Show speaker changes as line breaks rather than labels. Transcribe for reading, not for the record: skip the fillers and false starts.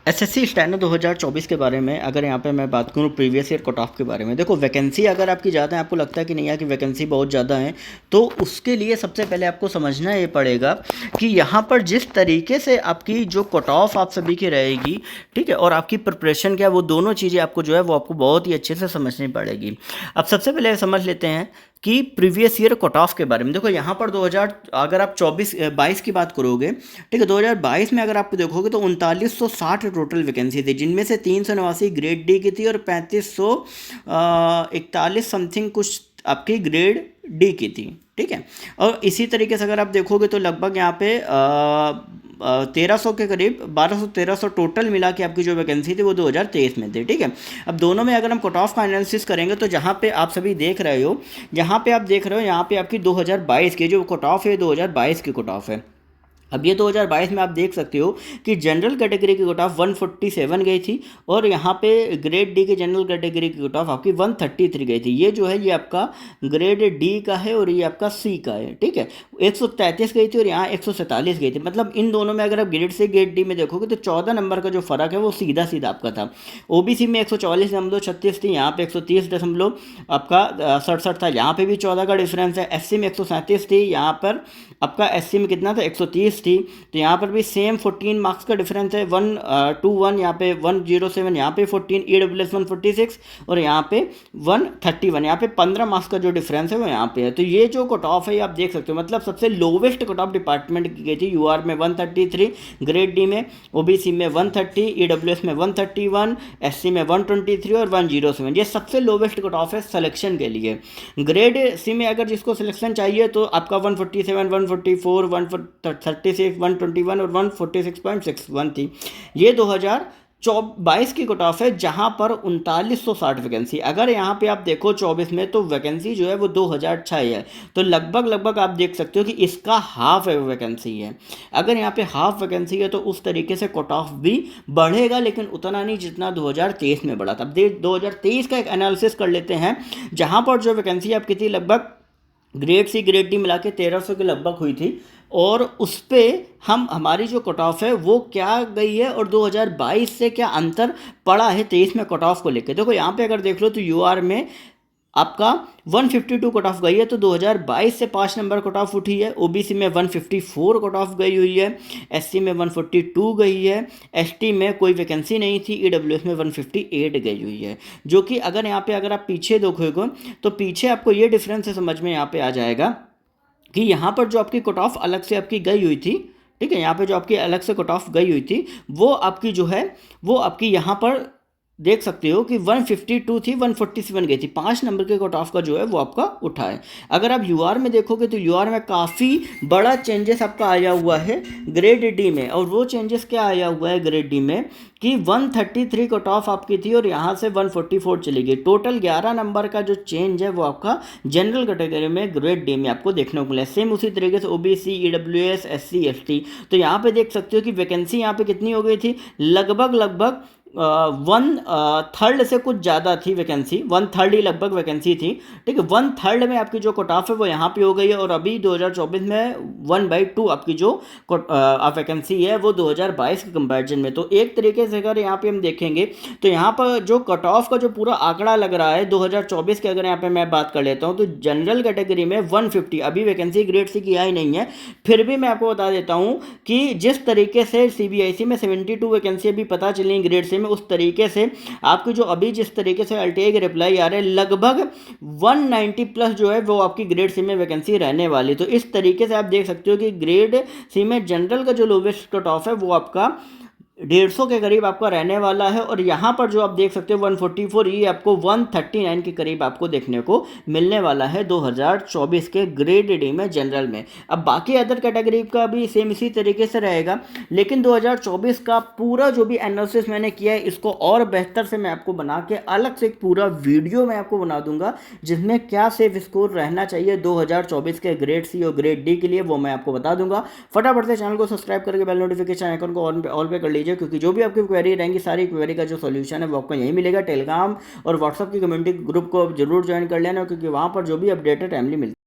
SSC steno 2024 के बारे में अगर यहाँ पे मैं बात करूँ प्रीवियस ईयर कट ऑफ के बारे में, देखो वैकेंसी अगर आपकी ज़्यादा है, आपको लगता है कि नहीं यार कि वैकेंसी बहुत ज़्यादा है, तो उसके लिए सबसे पहले आपको समझना ये पड़ेगा कि यहाँ पर जिस तरीके से आपकी जो कट ऑफ आप सभी की रहेगी, ठीक है, और आपकी प्रिपरेशन क्या है, वो दोनों चीज़ें आपको जो है वो आपको बहुत ही अच्छे से समझनी पड़ेगी। अब सबसे पहले समझ लेते हैं कि प्रीवियस ईयर कट ऑफ के बारे में। देखो यहाँ पर 2000 अगर आप 22 की बात करोगे, ठीक है, 2022 में अगर आप देखोगे तो 3960 टोटल वैकेंसी थी, जिनमें से 389 ग्रेड डी की थी और 3541 समथिंग कुछ आपकी ग्रेड डी की थी, ठीक है। और इसी तरीके से अगर आप देखोगे तो लगभग यहाँ पे 1300 के करीब 1200-1300 टोटल मिला के आपकी जो वैकेंसी थी वो 2023 में थी, ठीक है। अब दोनों में अगर हम कट ऑफ का एनालिसिस करेंगे तो जहाँ पे आप सभी देख रहे हो, यहाँ पे आप देख रहे हो, यहाँ पे आपकी 2022 की जो कट ऑफ है 2022 की कट ऑफ है। अब ये 2022 में आप देख सकते हो कि जनरल कैटेगरी की कट ऑफ 147 गई थी और यहाँ पे ग्रेड डी की जनरल कैटेगरी की कट ऑफ आपकी 133 गई थी। ये जो है ये आपका ग्रेड डी का है और ये आपका सी का है, ठीक है। 133 गई थी और यहाँ 147 गई थी। मतलब इन दोनों में अगर आप ग्रेड से ग्रेड डी में देखोगे तो 14 नंबर का जो फर्क है वो सीधा सीधा आपका था। ओबीसी में 144.36 थी, यहाँ पे 130 दशमलव आपका 67 था, यहाँ पे भी 14 का डिफरेंस है। एससी में 137 थी, यहाँ पर आपका एससी में कितना था 130 थी, तो यहाँ पर भी सेम 14 मार्क्स का डिफरेंस है। 121 यहाँ पे 107, यहाँ पे 14, ईडब्ल्यूएस 146 और यहाँ पे 131, यहाँ पे 15 मार्क्स का जो डिफरेंस है वो यहाँ पे है। तो ये जो कट ऑफ है आप देख सकते हो, मतलब सबसे लोवेस्ट कट ऑफ डिपार्टमेंट की गई थी। यूआर में 133, ग्रेड डी में, ओबीसी में 130, ईडब्ल्यूएस में 131, एससी में 123 और 107, ये सबसे लोवेस्ट कट ऑफ है सिलेक्शन के लिए। ग्रेड सी में अगर जिसको सिलेक्शन चाहिए तो आपका 147, 144, 136, 121 और 146.61 थी। ये 2022 की कट ऑफ है जहां पर 3960 वैकेंसी। अगर यहाँ पे आप देखो 24 में तो वैकेंसी जो है वो 2006 है, तो लगभग लगभग आप देख सकते हो कि इसका हाफ है वैकेंसी है। अगर यहाँ पे हाफ वैकेंसी है तो उस तरीके से कट ऑफ भी बढ़ेगा, लेकिन उतना नहीं जितना 2023 में बढ़ा था। अब 2023 का एक एनालिसिस कर लेते हैं, जहां पर जो वैकेंसी आपकी थी लगभग ग्रेड सी ग्रेड डी मिला के 1300 के लगभग हुई थी, और उस पर हम हमारी जो कट ऑफ है वो क्या गई है और 2022 से क्या अंतर पड़ा है 23 में कट ऑफ को लेकर। देखो यहाँ पे अगर देख लो तो यूआर में आपका 152 कट ऑफ गई है, तो 2022 से 5 नंबर कट ऑफ उठी है। ओबीसी में 154 कट ऑफ गई हुई है, एससी में 142 गई है, एसटी में कोई वैकेंसी नहीं थी, ईडब्ल्यूएस में 158 गई हुई है। जो कि अगर यहाँ पे अगर आप पीछे देखोगे तो पीछे आपको ये डिफरेंस समझ में यहाँ पे आ जाएगा कि यहाँ पर जो आपकी कट ऑफ अलग से आपकी गई हुई थी, ठीक है, यहाँ पे जो आपकी अलग से कट ऑफ गई हुई थी वो आपकी जो है वो आपकी यहाँ पर देख सकते हो कि 152 थी, 147 गई थी। 5 नंबर के कट ऑफ का जो है वो आपका उठा है। अगर आप यूआर में देखोगे तो यूआर में काफ़ी बड़ा चेंजेस आपका आया हुआ है ग्रेड डी में, और वो चेंजेस क्या आया हुआ है ग्रेड डी में कि 133 कट ऑफ आपकी थी और यहाँ से 144 चली गई। टोटल 11 नंबर का जो चेंज है वो आपका जनरल कैटेगरी में ग्रेड डी में आपको देखने को मिला। सेम उसी तरीके से ओबीसी, ईडब्ल्यूएस, एससी, एसटी, तो यहाँ पे देख सकते हो कि वैकेंसी यहाँ पे कितनी हो गई थी, लगभग 1/3 से कुछ ज़्यादा थी वैकेंसी, 1/3 ही लगभग वैकेंसी थी, ठीक है। 1/3 में आपकी जो कट ऑफ है वो यहाँ पे हो गई है, और अभी 2024 में 1/2 आपकी जो वैकेंसी है वो 2022 के कंपैरिजन में। तो एक तरीके से अगर यहाँ पे हम देखेंगे तो यहाँ पर जो कट ऑफ का जो पूरा आंकड़ा लग रहा है 2024 के, अगर यहाँ पे मैं बात कर लेता हूँ तो जनरल कैटेगरी में 150, अभी वैकेंसी ग्रेड सी की आई नहीं है, फिर भी मैं आपको बता देता हूँ कि जिस तरीके से सीबीआईसी में 72 वैकेंसी अभी पता चली ग्रेड सी में, उस तरीके से आपकी जो अभी जिस तरीके से एलटीआई के रिप्लाई आ रहे हैं लगभग 190 प्लस जो है वो आपकी ग्रेड सी में वैकेंसी रहने वाली। तो इस तरीके से आप देख सकते हो कि ग्रेड सी में जनरल का जो लोवेस्ट कट ऑफ है वो आपका 150 के करीब आपका रहने वाला है, और यहाँ पर जो आप देख सकते हो 144, ये आपको 139 के करीब आपको देखने को मिलने वाला है 2024 के ग्रेड डी में जनरल में। अब बाकी अदर कैटेगरी का भी सेम इसी तरीके से रहेगा, लेकिन 2024 का पूरा जो भी एनालिसिस मैंने किया है इसको और बेहतर से मैं आपको बना के अलग से एक पूरा वीडियो मैं आपको बना दूंगा, जिसमें क्या सेफ स्कोर रहना चाहिए 2024 के ग्रेड सी और ग्रेड डी के लिए, वो मैं आपको बता दूंगा। फटाफट से चैनल को सब्सक्राइब करके बेल नोटिफिकेशन आइकन को ऑल पे कर लीजिए, क्योंकि जो भी आपकी क्वेरी रहेंगी सारी क्वेरी का जो सॉल्यूशन है वो आपको यहीं मिलेगा। टेलीग्राम और व्हाट्सएप की कम्युनिटी ग्रुप को जरूर ज्वाइन कर लेना, क्योंकि वहाँ पर जो भी अपडेट है टाइमली मिलती है।